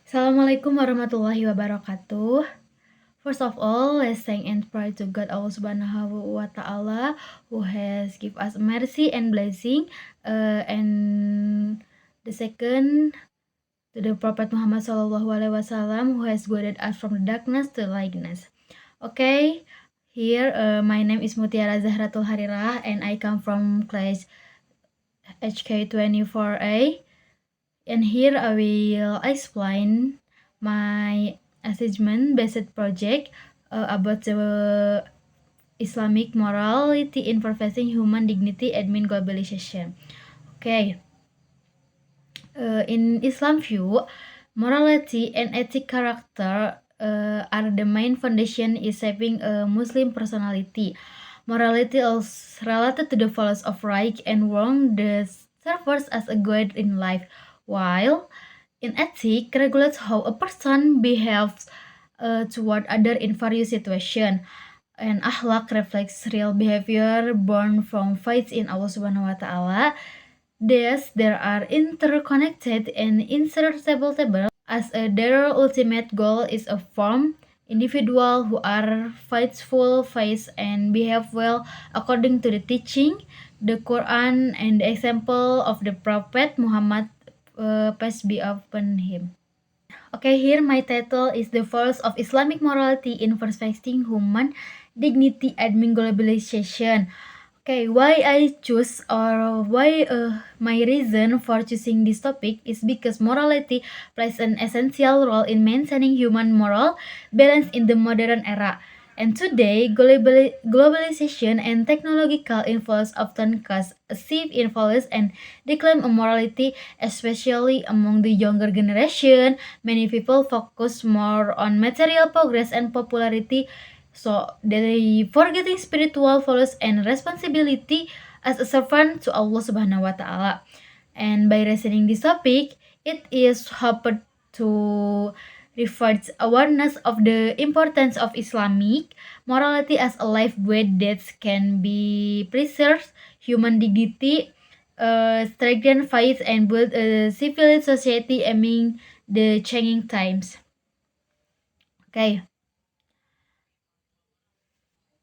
Assalamualaikum warahmatullahi wabarakatuh. First of all, let's thank and pray to God Allah Subhanahu wa Ta'ala who has give us mercy and blessing. And the second to the Prophet Muhammad Sallallahu Alaihi Wasallam who has guided us from the darkness to lightness. Okay, here my name is Mutiara Zahratul Harirah and I come from class HK24A. And here I will explain my assessment-based project about the Islamic morality in perfecting human dignity amid globalization. Okay, in Islam view, morality and ethic character are the main foundation in shaping a Muslim personality. Morality is related to the values of right and wrong that serves as a guide in life, while in ethic regulates how a person behaves toward other in various situations. And akhlak reflects real behavior born from faith in Allah Subhanahu wa Ta'ala. Thus, there are interconnected and inseparable as their ultimate goal is a form individual who are faithful, faith, and behave well according to the teaching, the Quran, and the example of the Prophet Muhammad, peace be upon him. Okay, here my title is The Falls of Islamic Morality in Perfecting Human Dignity Amid Globalization. Okay, why I choose or why my reason for choosing this topic is because morality plays an essential role in maintaining human moral balance in the modern era. And today, globalization and technological influence often cause a shift in values and decline of morality, especially among the younger generation. Many people focus more on material progress and popularity, so they forgetting spiritual values and responsibility as a servant to Allah Subhanahu wa Ta'ala. And by reasoning this topic, it is hoped to reflect awareness of the importance of Islamic morality as a lifeblood that can be preserved human dignity, strengthen faith, and build a civilized society among the changing times. Okay.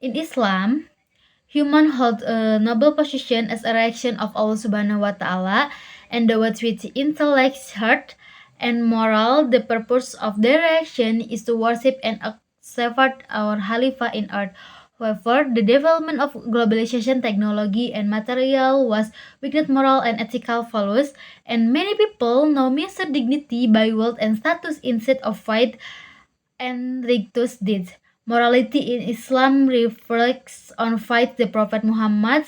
In Islam, human hold a noble position as a reaction of Allah Subhanahu wa Ta'ala, and the with intellect, heart, and moral. The purpose of their reaction is to worship and accept our Khalifa in earth. However, the development of globalization, technology, and material was weakened moral and ethical values, and many people now measure dignity by wealth and status instead of faith and righteous deeds. Morality in Islam reflects on faith the Prophet Muhammad,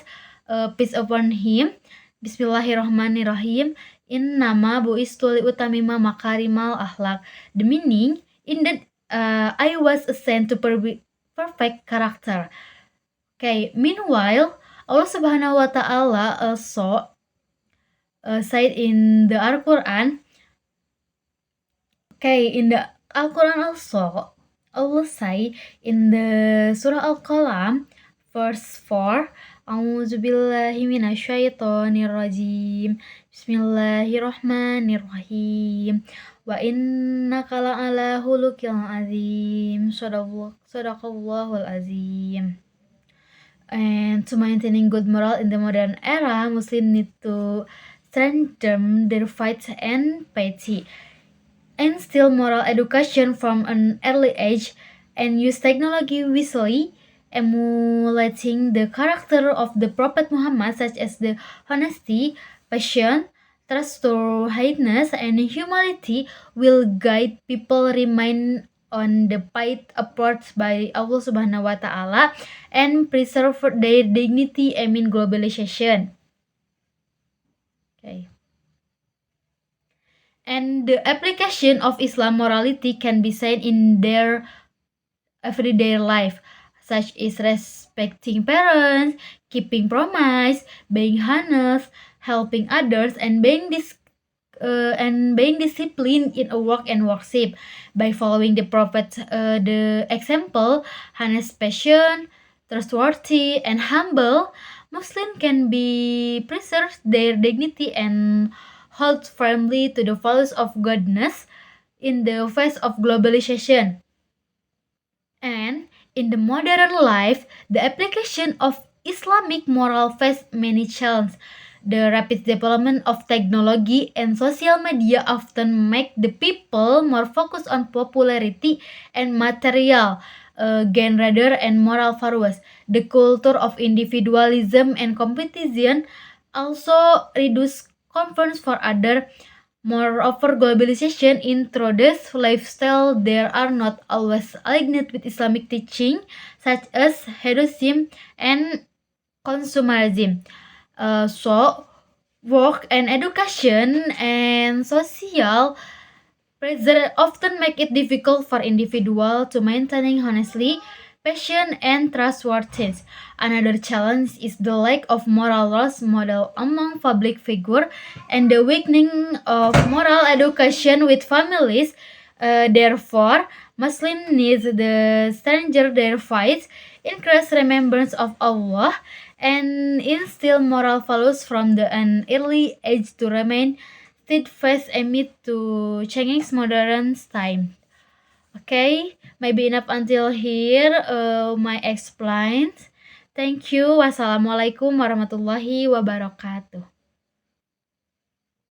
peace upon him. Bismillahirrahmanirrahim. In nama bu'istu utamima makarimal akhlak. The meaning, in that I was sent to perfect character. Okay, meanwhile, Allah Subhanahu wa Ta'ala also said in the Al-Quran, okay, in the Al-Quran also, Allah say in the Surah Al-Qalam, verse 4, A'udzu billahi minasyaitonir rajim. Bismillahirrahmanirrahim. Wa innaka la'ala khuluqil azim. Shadaqallahul azim. And to maintaining good moral in the modern era, Muslims need to strengthen their faith and piety, instill moral education from an early age, and use technology wisely, emulating the character of the Prophet Muhammad, such as the honesty, passion, trustworthiness, and humility, will guide people remain on the path approached by Allah Subhanahu wa Ta'ala and preserve their dignity amid globalization. Okay. And the application of Islam morality can be seen in their everyday life, such as respecting parents, keeping promise, being honest, helping others, and being disciplined in a work and worship. By following the Prophet, the example, honest, passion, trustworthy, and humble, Muslim can be preserve their dignity and hold firmly to the values of goodness, in the face of globalization. And in the modern life, the application of Islamic moral face many challenges. The rapid development of technology and social media often make the people more focused on popularity and material gain rather and moral values. The culture of individualism and competition also reduce confidence for other. Moreover, globalization introduces lifestyle that are not always aligned with Islamic teaching, such as hedonism and consumerism. So, work and education and social pressure often make it difficult for individuals to maintain honestly, passion, and trustworthiness. Another challenge is the lack of moral role model among public figures and the weakening of moral education with families. Therefore, Muslims need the stranger their fights, increase remembrance of Allah, and instill moral values from an early age to remain steadfast amid to changing modern time. Okay, maybe enough until here my explains. Thank you. Wassalamualaikum warahmatullahi wabarakatuh.